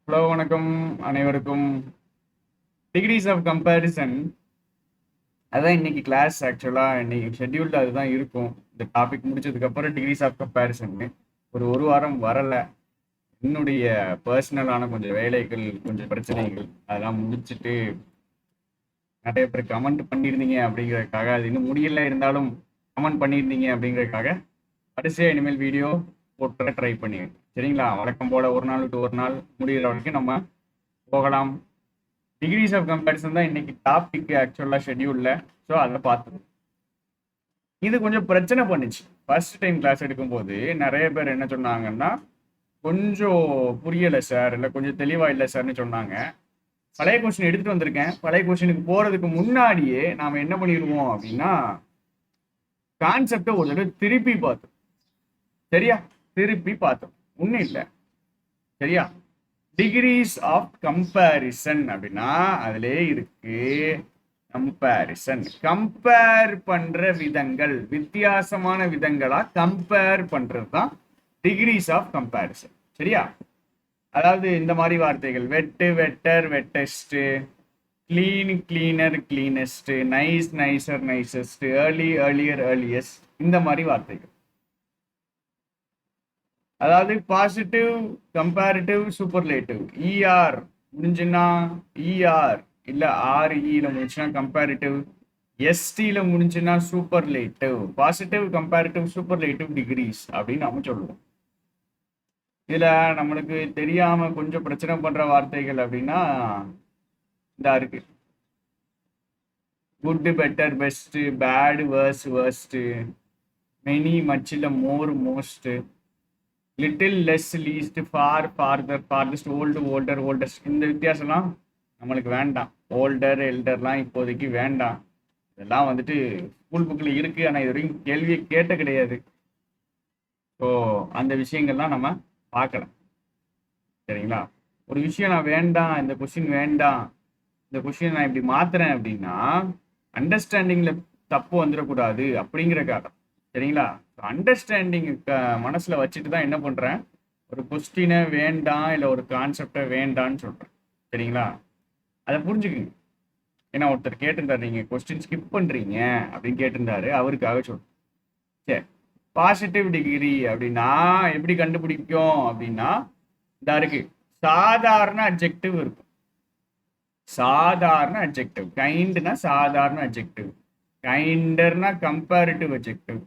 Hello வணக்கம் அனைவருக்கும். Decrease of comparison அதான் இன்னைக்கு கிளாஸ். ஆக்சுவலாக இன்னைக்கு ஷெட்யூல்டு அதுதான் இருக்கும். இந்த டாபிக் முடிச்சதுக்கப்புறம் டிகிரிஸ் ஆஃப் கம்பேரிசன் ஒரு வாரம் வரலை. என்னுடைய பர்சனலான கொஞ்சம் வேலைகள், கொஞ்சம் பிரச்சனைகள் அதெல்லாம் முடிச்சுட்டு நிறைய பேர் கமெண்ட் பண்ணியிருந்தீங்க அப்படிங்கிறதுக்காக, அது இன்னும் முடியல, இருந்தாலும் கமெண்ட் பண்ணியிருந்தீங்க அப்படிங்கிறதுக்காக வரிசையாக இனிமேல் வீடியோ போட்டு ட்ரை பண்ணி, சரிங்களா? வழக்கம் போல் ஒரு நாள் விட்டு ஒரு நாள் முடிகிற வரைக்கும் நம்ம போகலாம். டிகிரிஸ் ஆஃப் கம்பேரிசன் தான் இன்னைக்கு டாபிக் ஆக்சுவலாக ஷெட்யூலில். ஸோ அதை பார்த்து இது கொஞ்சம் பிரச்சனை பண்ணுச்சு. ஃபர்ஸ்ட் டைம் கிளாஸ் எடுக்கும்போது நிறைய பேர் என்ன சொன்னாங்கன்னா, கொஞ்சம் புரியலை சார், இல்லை கொஞ்சம் தெளிவாக இல்லை சார்னு சொன்னாங்க. பழைய கொஸ்டின் எடுத்துகிட்டு வந்திருக்கேன். பழைய கொஸ்டினுக்கு போகிறதுக்கு முன்னாடியே நாம் என்ன பண்ணிடுவோம் அப்படின்னா, கான்செப்டை ஒரு தடவை திருப்பி பார்த்தோம். சரியா? திருப்பி பார்த்தோம், ஒன்றும் இல்லை. சரியா? டிகிரிஸ் ஆஃப் கம்பேரிசன் அப்படின்னா அதிலே இருக்கு கம்பேரிசன். கம்பேர் பண்ற விதங்கள், வித்தியாசமான விதங்களா கம்பேர் பண்றது தான் டிகிரிஸ் ஆஃப் கம்பேரிசன். சரியா? அதாவது இந்த மாதிரி வார்த்தைகள்: wet, wetter, wettest, clean, cleaner, cleanest, nice, nicer, nicest, early, earlier, earliest, இந்த மாதிரி வார்த்தைகள். அதாவது பாசிட்டிவ், கம்பேரிட்டிவ், சூப்பர்லேட்டிவ். இஆர் முடிஞ்சுன்னா இஆர், இல்ல ஆர்இல முடிஞ்சுன்னா கம்பேரிட்டிவ், எஸ்டில முடிஞ்சுன்னா superlative. Positive, comparative, superlative degrees அப்படின்னு நம்ம சொல்லுவோம். இதுல நம்மளுக்கு தெரியாம கொஞ்சம் பிரச்சனை பண்ற வார்த்தைகள் அப்படின்னா இதா இருக்கு: good, better, best, bad, worse, worst, many, much, இல்ல more, most, little, less, least, far, farther, farthest, old, older, oldest. இந்த வித்தியாசம்லாம் நம்மளுக்கு வேண்டாம். ஓல்டர், எல்டர்லாம் இப்போதைக்கு வேண்டாம். இதெல்லாம் வந்துட்டு ஸ்கூல் புக்கில் இருக்கு, ஆனால் இது வரைக்கும் கேள்வியை கேட்ட கிடையாது. ஸோ அந்த விஷயங்கள்லாம் நம்ம பார்க்கலாம். சரிங்களா? ஒரு விஷயம் நான் வேண்டாம், இந்த கொஸ்டின் வேண்டாம், இந்த கொஸ்டின் நான் இப்படி மாத்துறேன் அப்படின்னா அண்டர்ஸ்டாண்டிங்ல தப்பு வந்துடக்கூடாது அப்படிங்கிறக்காக. சரிங்களா? அண்டர்ஸ்டாண்டிங் மனசுல வச்சுட்டு தான் என்ன பண்றேன், ஒரு கொஸ்டினை வேண்டாம் இல்லை ஒரு கான்செப்டை வேண்டான்னு சொல்றேன். சரிங்களா? அதை புரிஞ்சுக்குங்க. ஏன்னா ஒருத்தர் கேட்டிருந்தாரு, நீங்க கொஸ்டின் ஸ்கிப் பண்றீங்க அப்படின்னு கேட்டிருந்தாரு, அவருக்காக சொல்றேன். சரி, பாசிட்டிவ் டிகிரி அப்படின்னா எப்படி கண்டுபிடிக்கும் அப்படின்னா, இதா இருக்கு, சாதாரண அட்ஜெக்டிவ் இருக்கும். சாதாரண அட்ஜெக்டிவ். கைண்ட்னா சாதாரண அட்ஜெக்டிவ், கைண்டர்னா கம்பேரிட்டிவ் அட்ஜெக்டிவ்,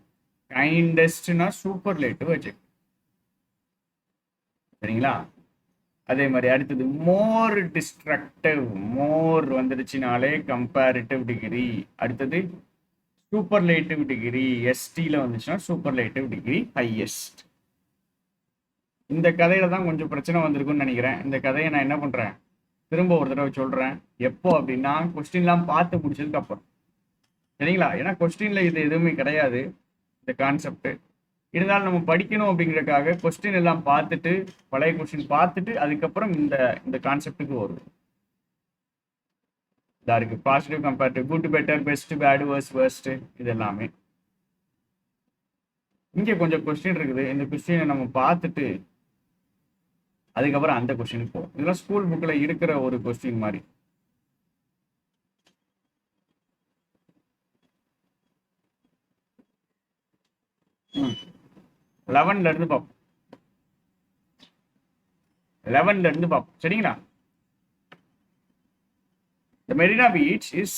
கைண்டஸ்ட்னா சூப்பர்லேட்டிவ் அட்ஜெக்டிவ். சரிங்களா? அதே மாதிரி அடுத்தது மோர் டிஸ்ட்ரக்டிவ். மோர் வந்துடுச்சுனாலே கம்பேரிட்டிவ் டிகிரி. அடுத்தது சூப்பர்லேட்டிவ் டிகிரி. எஸ்டில வந்துச்சுன்னா சூப்பர்லேட்டிவ் டிகிரி ஹையஸ்ட். இந்த கதையில தான் கொஞ்சம் பிரச்சனை வந்திருக்குன்னு நினைக்கிறேன். இந்த கதையை நான் என்ன பண்றேன், திரும்ப ஒரு தடவை சொல்றேன். எப்போ அப்படின்னா கொஸ்டின்லாம் பார்த்து முடிச்சதுக்கு அப்புறம். சரிங்களா? ஏன்னா கொஸ்டின்ல இது எதுவுமே கிடையாது இந்த கான்செப்ட். இருந்தாலும் நம்ம படிக்கணும் அப்படிங்கிறதுக்காக கொஸ்டின் எல்லாம் பார்த்துட்டு, பழைய கொஸ்டின் பார்த்துட்டு அதுக்கப்புறம் இந்த இந்த கான்செப்டுக்கு வரும். இதா இருக்கு positive, comparative, good, better, best, bad, worse, worst, இது எல்லாமே. இங்க கொஞ்சம் கொஸ்டின் இருக்குது. இந்த கொஸ்டினை நம்ம பார்த்துட்டு அதுக்கப்புறம் அந்த கொஸ்டினுக்கு போகும். இதெல்லாம் ஸ்கூல் புக்ல இருக்கிற ஒரு கொஸ்டின் மாதிரி. ம் 11ல இருந்து பார்ப்போம். 11ல இருந்து பார்ப்போம். சரிங்களா? The Marina Beach is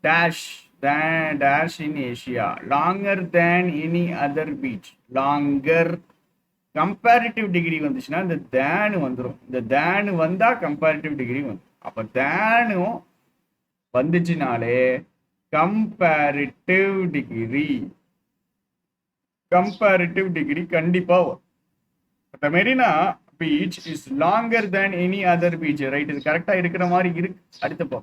dash than dash in Asia, longer than any other beach. Longer. Comparative degree வந்துச்சுன்னா இந்த தேனு வந்துடும். இந்த தேனு வந்தா கம்பேரிட்டிவ் டிகிரி வந்துடும். அப்ப தேனும் வந்துச்சுனாலே கம்பேரிட்டிவ் டிகிரி. கம்பேரிட்டிவ் டிகிரி கண்டிப்பா வரும். The Marina Beach is longer than any other beach. Right, இது கரெக்டா இருக்கிற மாதிரி இருக்கு. அடுத்தப்போ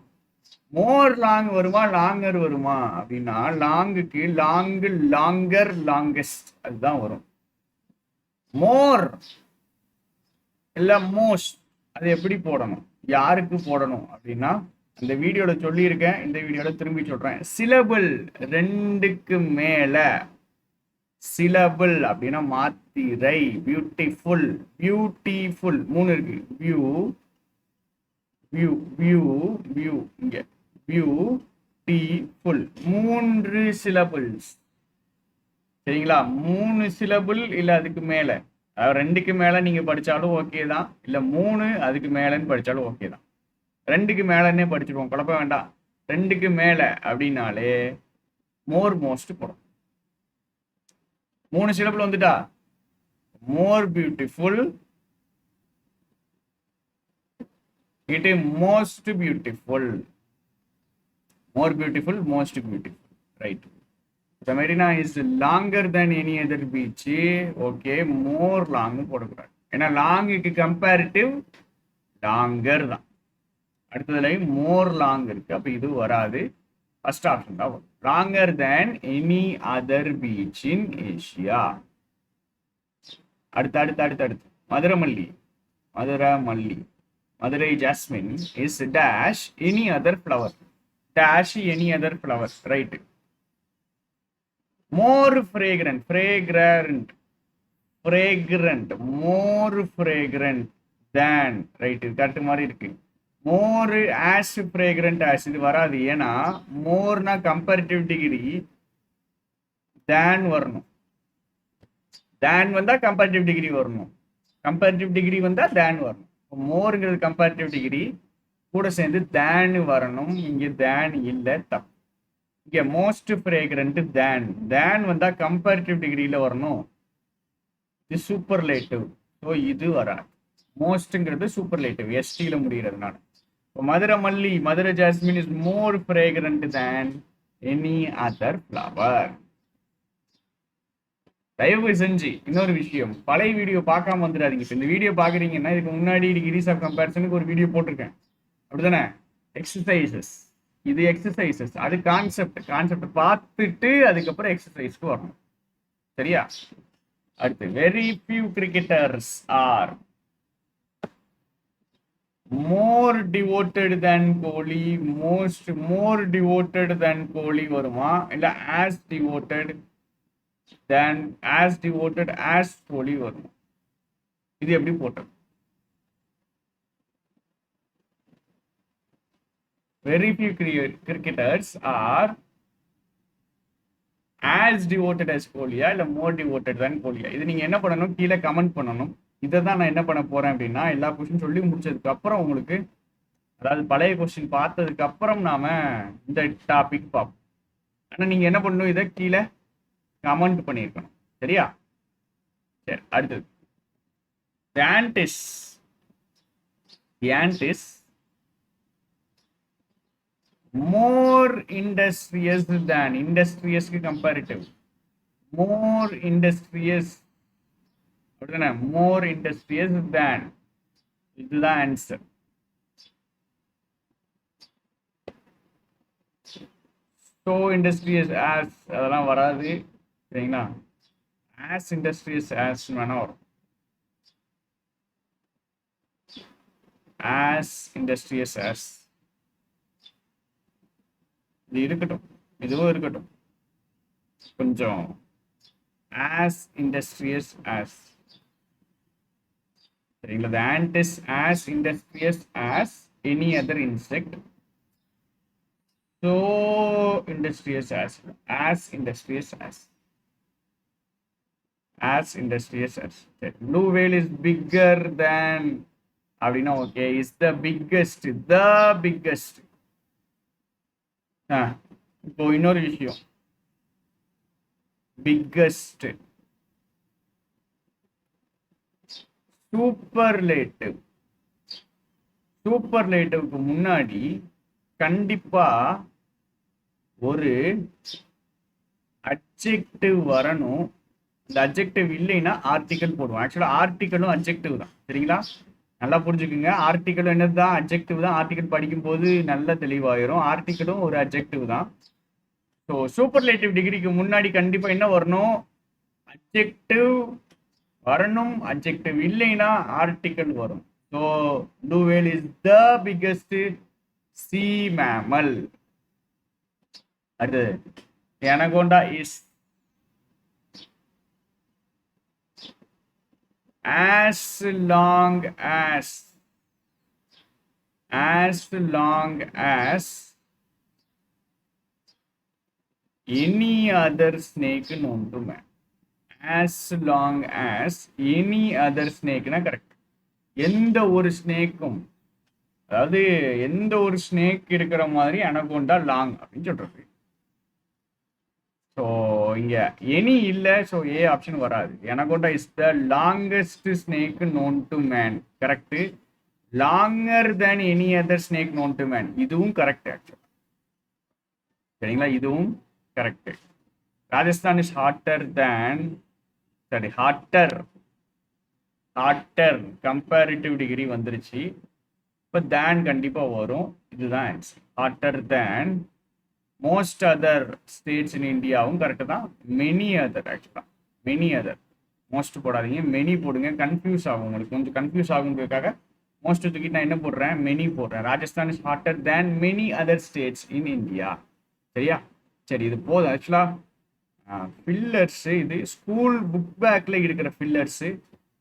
மோர் லாங் வருமா, லாங்கர் வருமா அப்படின்னா, லாங்குக்கு லாங்கு, லாங்கர், லாங்கஸ்ட் அதுதான் வரும். மோர் இல்ல மோஸ்ட் அது எப்படி போடணும், யாருக்கு போடணும் அப்படின்னா இந்த வீடியோல சொல்லியிருக்கேன், இந்த வீடியோல திரும்பி சொல்றேன். சிலபிள் ரெண்டுக்கு மேல. சிலபிள் அப்படின்னா மாத்திரை. பியூட்டிஃபுல், பியூட்டிஃபுல் 3 இருக்கு. பியூ, வியூ வியூ வியூ இங்க பியூட்டிஃபுல் 3 சிலபிள்ஸ். சரிங்களா? 3 சிலபிள் இல்ல அதுக்கு மேல, அதாவது 2க்கு மேல நீங்க படிச்சாலும் ஓகே தான், இல்ல 3 அதுக்கு மேலன்னு படிச்சாலும் ஓகே தான். 2க்கு மேலன்னே படிச்சிருவோம், குழப்ப வேண்டாம். 2க்கு மேல அப்படின்னாலே மோர் மோஸ்ட் போடும். 3 சிலபிள் வந்துட்டா மோர் beautiful, it is most beautiful, more beautiful, most beautiful, right. The Marina is longer than any other beach. Okay, more long போடக்கூடாது. ஏன்னா லாங்குக்கு கம்பேரிட்டிவ் லாங்கர் தான். அடுத்ததுல மோர் லாங் இருக்கு, அப்ப இது வராது. ஃபர்ஸ்ட் ஆப்ஷன் தான் வரும். Longer than any other beach in Asia. அடுத்து அடுத்து அடுத்து அடுத்து மதுரமல்லி, மதுரமல்லி, Madurai jasmine is dash any other flower, dash any other flower, right. more fragrant, fragrant, fragrant, more fragrant than, right, இது கரெக்ட் மாதிரி இருக்கு. more as fragrant as இது வராது, ஏன்னா மோர்னா கம்பேரிட்டிவ் டிகிரி, than வரணும். than வந்தா கம்பேரிட்டிவ் டிகிரி வரணும், கம்பேரிட்டிவ் டிகிரி வந்தா than வரணும். மோர்ங்கிறது கம்பேரிட்டிவ் டிகிரி கூட சேர்ந்து than வரணும். இங்க than இல்ல, தப்பு. இங்க மோஸ்ட் ஃப்ரேக்ரண்ட் தேன் வந்தா கம்பேரிட்டிவ் டிகிரியில வரணும், இது சூப்பர்லேட்டிவ், ஸோ இது வராது. மோஸ்ட்ங்கிறது சூப்பர்லேட்டிவ், எஸ்டியில் முடிகிறதுனால. இப்போ மதுரை மல்லி, Madurai jasmine is more fragrant than any other flower. தயவு செஞ்சு இன்னொரு விஷயம், பழைய வீடியோ பார்க்காம வந்துடாதீங்க. இப்போ இந்த வீடியோ பார்க்குறீங்கன்னா இதுக்கு முன்னாடி டிகிரிஸ் ஆஃப் கம்பேரிசனுக்கு ஒரு வீடியோ போட்டிருக்கேன், அப்படிதானே? எக்ஸசைசஸ், இது எக்ஸசைசஸ், அது கான்செப்ட், கான்செப்ட் பார்த்துட்டு அதுக்கப்புறம் எக்ஸசைஸ்க்கு வரணும், சரியா? அடுத்து வெரி ஃபியூ கிரிக்கெட்டர்ஸ் ஆர் மோர் டிவோட்டட் தேன் கோலி, மோஸ்ட், மோர் டிவோட்டட் தேன் கோலி வருமா, இல்ல ஆஸ் டிவோட்டட் தேன், ஆஸ் டிவோட்டட் ஆஸ் கோலி வருமா? இது எப்படி போட்டது? Very few cricketers are as devoted as Goliath இல்ல more devoted than கோலியா? இது நீங்க என்ன பண்ணணும், கீழே கமெண்ட் பண்ணணும். இதை தான் நான் என்ன பண்ண போறேன் அப்படின்னா, எல்லா கொஸ்டின் சொல்லி முடிச்சதுக்கு அப்புறம் உங்களுக்கு, அதாவது பழைய கொஸ்டின் பார்த்ததுக்கு அப்புறம் நாம இந்த டாபிக் பார்ப்போம். ஆனா நீங்க என்ன பண்ணணும், இதை கீழே கமெண்ட் பண்ணியிருக்கணும், சரியா? சரி, அடுத்தது the ant is more industrious than, industrious க்கு comparative, more industrious, அப்படிதானே? more industrious than, இதுதான் ஆன்சர். so industrious as அதெல்லாம் வராது, சரிங்களா? as industrious as வேணா வரும், as industrious as, இது இருக்கட்டும், இதுவும் இருக்கட்டும் கொஞ்சம். as industrious as, சரிங்களா? the ant is as industrious as any other insect, so industrious as industrious as industrious as. blue whale is bigger than அப்படின்னா okay, is the biggest, the biggest. இப்போ இன்னொரு விஷயம், பிக்கஸ்ட், சூப்பர்லேட்டிவ், சூப்பர்லேட்டிவ்க்கு முன்னாடி கண்டிப்பா ஒரு adjective வரணும். இந்த அட்ஜெக்டிவ் இல்லைன்னா ஆர்டிக்கல் போடுவோம். ஆக்சுவலா ஆர்டிக்கலும் அட்ஜெக்டிவ் தான், சரிங்களா? நல்லா புரிஞ்சுக்குங்க. ஆர்டிக்கல் என்னதுதான், அட்ஜெக்டிவ் தான். ஆர்டிக்கல் படிக்கும் போது நல்ல தெளிவாயிரும். ஆர்டிக்கலும் ஒரு அட்ஜெக்டிவ் தான். ஸோ சூப்பர்லேட்டிவ் டிகிரிக்கு முன்னாடி கண்டிப்பா என்ன வரணும், அட்ஜெக்டிவ் வரணும். அட்ஜெக்டிவ் இல்லைன்னா ஆர்டிக்கல் வரும். So blue whale is the biggest C mammal. அடுத்தது எனகோண்டா is as long as, as long as any other snake known to man. as long as any other snakeனா கரெக்ட். எந்த ஒரு ஸ்னேக்கும், அதாவது எந்த ஒரு ஸ்னேக் இருக்கிற மாதிரி அனகோண்டா லாங் அப்படின்னு சொல்றது. ஸோ இங்க எனி இல்லை, ஸோ ஏ ஆப்ஷன் வராது. Anaconda is the longest snake known to man, correct. Longer than any other snake known to man, இதுவும் கரெக்ட் ஆக்சுவலா. சரிங்களா, இதுவும் கரெக்ட். ராஜஸ்தான் இஸ் ஹாட்டர் தேன், சரி ஹாட்டர் கம்பேரிட்டிவ் டிகிரி வந்துருச்சு. இப்போ தேன் கண்டிப்பாக வரும், இதுதான் ஆன்சர். ஹாட்டர் தேன் மோஸ்ட் அதர் ஸ்டேட்ஸ் இன் இந்தியாவும் கரெக்டு தான். மெனி அதர் ஆக்சுவலாக, மெனி அதர். மோஸ்ட் போடாதீங்க, மெனி போடுங்க, கன்ஃபியூஸ் ஆகும் உங்களுக்கு. கொஞ்சம் கன்ஃபியூஸ் ஆகுங்கிறதுக்காக மோஸ்ட் தூக்கிட்டு நான் என்ன போடுறேன், மெனி போடுறேன். Rajasthan is hotter than many other states in India. சரியா, சரி இது போதும். ஆக்சுவலாக ஃபில்லர்ஸு இது ஸ்கூல் புக் பேக்கில் இருக்கிற ஃபில்லர்ஸு.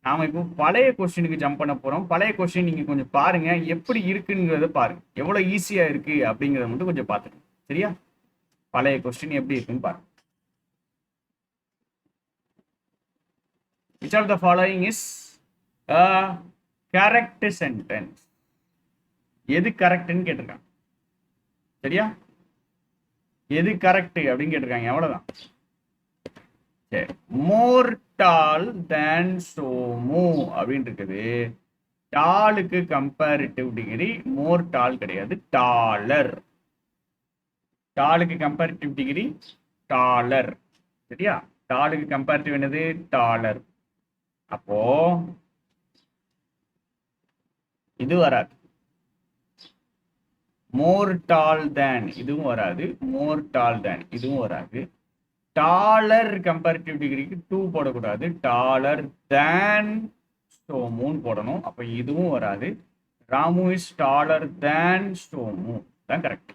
நாம் இப்போ பழைய கொஸ்டினுக்கு ஜம்ப் பண்ண போகிறோம். பழைய கொஸ்டின் நீங்கள் கொஞ்சம் பாருங்கள், எப்படி இருக்குங்கிறத பாருங்கள், எவ்வளோ ஈஸியாக இருக்குது அப்படிங்கிறத மட்டும் கொஞ்சம் பார்த்துக்கணும். சரியா, பழைய கொஸ்டின் எப்படி இருக்குன்னு பாருங்க. Which of the following is a correct sentence? எது கரெக்ட்னு கேட்டிருக்காங்க. சரியா, எது கரெக்ட் அப்படின்னு கேட்டிருக்காங்க, எவ்வளவுதான். சரி, மோர் டால் தேன் சோமு அப்படின்னு இருக்குது. டாலுக்கு கம்பேரிட்டிவ் டிகிரி மோர் டால் கிடையாது, டாலர். டாலுக்கு கம்பேரிட்டிவ் டிகிரி டாலர். சரியா, டாலுக்கு கம்பேரிட்டிவ் என்னது, டாலர். அப்போ இது வராது. மோர் டால் தேன் இதுவும் வராது, மோர் டால் தேன் இதுவும் வராது. டாலர் கம்பேரிட்டிவ் டிகிரிக்கு 2 போடக்கூடாது, டாலர் தேன் சோமுன்னு போடணும். அப்போ இதுவும் வராது. Ramu is taller than Somu தான் correct.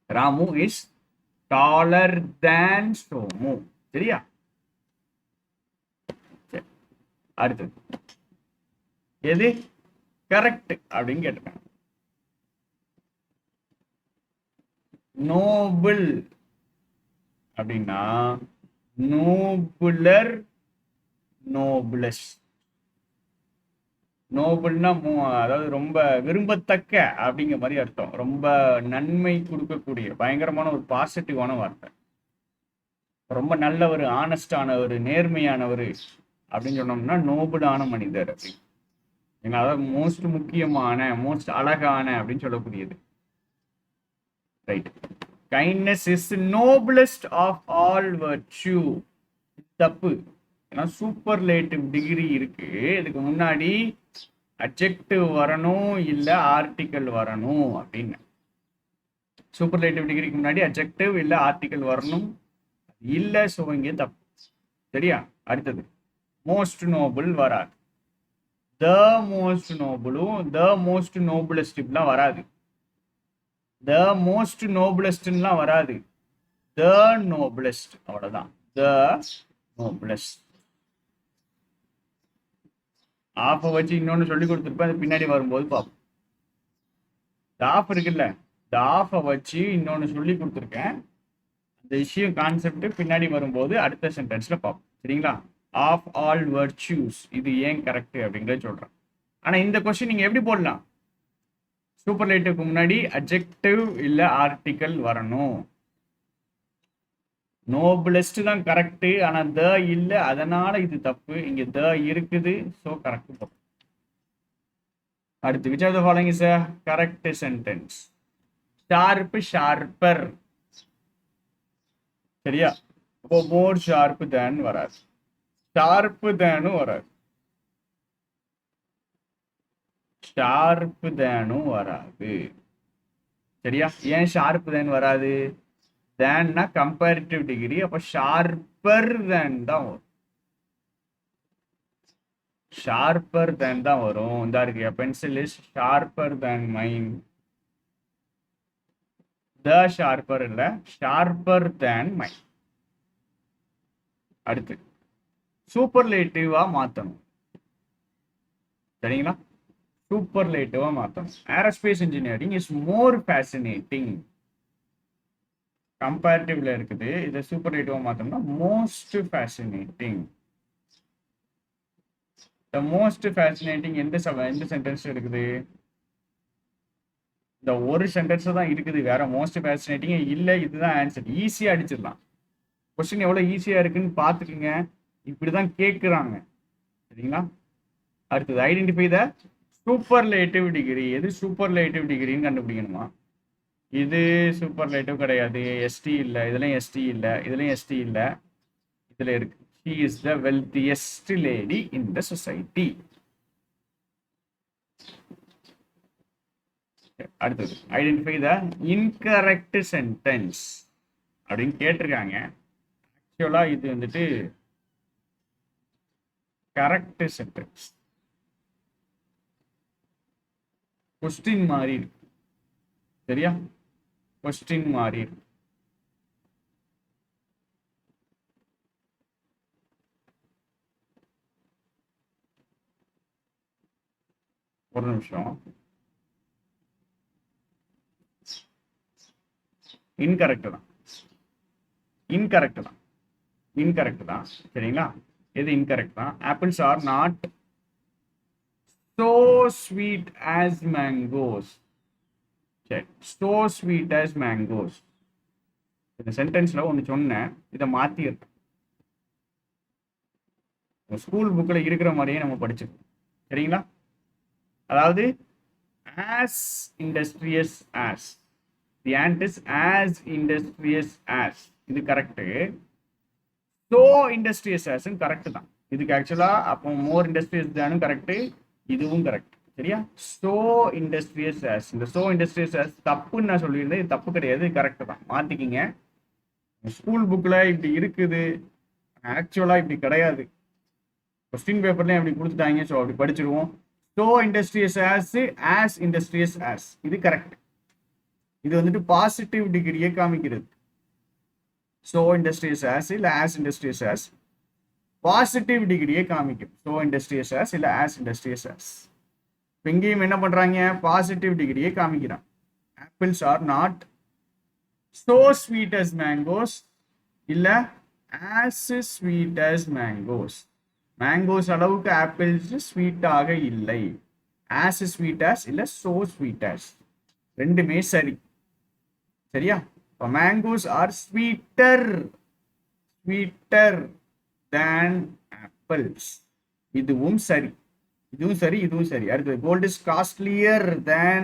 Ramu is taller than Somu. சரியா, சரி அடுத்தது எது கரெக்ட் அப்படின்னு கேட்டிருக்காங்க. நோபல் அப்படின்னா நோபுலர், நோபுலஸ். நோபல்னா அதாவது ரொம்ப விரும்பத்தக்க அப்படிங்கிற மாதிரி அர்த்தம். ரொம்ப நன்மை கொடுக்கக்கூடிய பயங்கரமான ஒரு பாசிட்டிவான வார்த்தை. ரொம்ப நல்லவர், ஆனஸ்டானவர், நேர்மையானவர் அப்படின்னு சொன்னோம்னா நோபலான மனிதர் அப்படின்னு. ஏன்னா அதாவது மோஸ்ட் முக்கியமான, மோஸ்ட் அழகான அப்படின்னு சொல்லக்கூடியது. Right. Kindness is noblest of all virtue. தப்பு. ஏன்னா சூப்பர்லேட்டிவ் டிகிரி இருக்கு, இதுக்கு முன்னாடி அட்ஜெக்டிவ் வரணும் இல்ல ஆர்டிக்கல் வரணும் அப்படின்னு. சூப்பர்லேட்டிவ் டிகிரிக்கு முன்னாடி அட்ஜெக்டிவ் இல்ல ஆர்டிக்கல் வரணும், இல்ல. ஸோ இங்கே தப்பு. சரியா, அடுத்தது மோஸ்ட் நோபல் வராது. The most நோபலும் the most noblest இப்படிலாம் வராது. த மோஸ்ட் நோபலஸ்ட்லாம் வராது, த நோபலஸ்ட் அவ்வளவுதான். த நோபலஸ்ட். ஆஃபை வச்சு இன்னொன்று சொல்லி கொடுத்துருப்பேன், அது பின்னாடி வரும்போது பார்ப்போம். இந்த ஆஃப் இருக்குல்ல, இந்த ஆஃபை வச்சு இன்னொன்று சொல்லி கொடுத்துருக்கேன். இந்த விஷயம் கான்செப்ட் பின்னாடி வரும்போது அடுத்த சென்டென்ஸ்ல பார்ப்போம். சரிங்களா, ஆஃப் ஆல் வர்ச்சூஸ் இது ஏன் கரெக்ட் அப்படிங்கிறத சொல்றேன். ஆனால் இந்த கொஸ்டின் நீங்க எப்படி போடலாம், சூப்பர்லேட்டிவ்க்கு முன்னாடி அட்ஜெக்டிவ் இல்ல ஆர்டிக்கல் வரணும். நோபலஸ்ட் தான் கரெக்ட், ஆனா த இல்ல, அதனால இது தப்பு. இங்க த இருக்குது, சோ கரெக்ட் போடும். அடுத்து which of the following is a correct sentence? Sharp, sharper. சரியா, அப்போ மோர் ஷார்ப் தேன் வராது, ஷார்ப் தேனும் வராது, ஷார்ப் தேனும் வராது. சரியா, ஏன் ஷார்ப் தேன் வராது, தேன்னா கம்பேரிட்டிவ் டிகிரி, அப்ப ஷார்ப்பர் தேன் தான் வரும். ஷார்ப்பர் தேன் தான் வரும். இந்த இருக்கு, pencil is sharper than mine. The sharper இல்ல, ஷார்ப்பர் தேன் மைன். அடுத்து சூப்பர்லேட்டிவா மாத்தணும். சரிங்களா, சூப்பர்லேட்டிவா மாத்தணும். Aerospace engineering is more fascinating. கம்பேரிட்டிவ்ல இருக்குது, இதை சூப்பர்லேட்டிவா மாத்தோம்னா most fascinating. The most fascinating எந்த சென்டென்ஸ் இருக்குது? இந்த ஒரு சென்டென்ஸ் தான் இருக்குது, வேற மோஸ்ட் ஃபேசினேட்டிங் இல்லை. இதுதான் ஆன்சர். ஈஸியா அடிச்சிடலாம். கொஸ்டின் எவ்வளவு ஈஸியா இருக்குன்னு பார்த்துக்குங்க. இப்படிதான் கேட்குறாங்க, சரிங்களா? அடுத்தது ஐடென்டிஃபை த சூப்பர்லேட்டிவ் டிகிரி. எது சூப்பர்லேட்டிவ் டிகிரின்னு கண்டுபிடிக்கணுமா? இது சூப்பர்லேட்டிவ் கிடையாது, எஸ்டி இல்லை, இதுலயும் எஸ்டி இல்லை, இதுலயும் எஸ்டி இல்லை, இதுல இருக்கு. She is the wealthiest lady in the society. அடுத்தது ஐடென்டிஃபை த இன்கரெக்ட் சென்டென்ஸ் அப்படின்னு கேட்டிருக்காங்க. ஆக்சுவலா இது வந்துட்டு கரெக்ட் சென்டென்ஸ். கொஸ்டின் மாறி இருக்கு, சரியா? கொஸ்டின் மாறி இருக்கு. ஒரு நிமிஷம். இன்கரெக்ட் தான், இன்கரெக்ட் தான், இன்கரெக்ட் தான், சரிங்களா? எது இன்கரெக்ட் தான்? Apples are not so sweet as mangoes. சரி, so sweet as mangoes. இந்த சென்டென்ஸ்ல ஒன்று சொன்னேன், இதை மாற்றிருக்கேன். ஸ்கூல் புக்கில் இருக்கிற மாதிரியே நம்ம படிச்சிருக்கோம், சரிங்களா? அதாவது as industrious as, the ant is as industrious as, இது correct. so industrious as correct தான். இதுக்கு ஆக்சுவலா அப்போ மோர் இண்டஸ்ட்ரியஸ் தானும் கரெக்டு, இதுவும் கரெக்ட், சரியா? சோ இண்டஸ்ட்ரியஸ் ஆஸ், இந்த சோ இண்டஸ்ட்ரியஸ் ஆஸ் தப்புன்னு நான் சொல்லியிருந்தேன், இது தப்பு கிடையாது, கரெக்ட் தான். மாத்திக்கிங்க. ஸ்கூல் புக்ல இப்படி இருக்குது, ஆக்சுவலா இப்படி கிடையாது. கொஸ்டின் பேப்பர்லயும் அப்படி கொடுத்துட்டாங்க, ஸோ அப்படி படிச்சிருவோம். So industrious as industrious as, இது கரெக்ட். இது வந்துட்டு பாசிட்டிவ் டிகிரியை காமிக்கிறது. சோ இண்டஸ்ட்ரியஸ் ஆஸ் இல்ல ஆஸ் இண்டஸ்ட்ரியஸ் ஆஸ் பாசிட்டிவ் டிகிரியை காமிக்கும். சோ இண்டஸ்ட்ரியஸ் ஆஸ் இல்ல ஆஸ் இண்டஸ்ட்ரியஸ் ஆஸ். இங்கேயும் என்ன பண்றாங்க? பாசிட்டிவ் டிகிரியை காமிக்கிறான். Apples are not so sweet as mangoes இல்ல as sweet as mangoes. Mangoes அளவுக்கு ஆப்பிள்ஸ் ஸ்வீட்டாக இல்லை. as sweet as இல்ல so sweet as, ரெண்டுமே சரி, சரியா? Mangoes are sweeter than apples. இதுவும் சரி, இதுவும் சரி, இதுவும் சரி. அடுத்தது gold is costlier than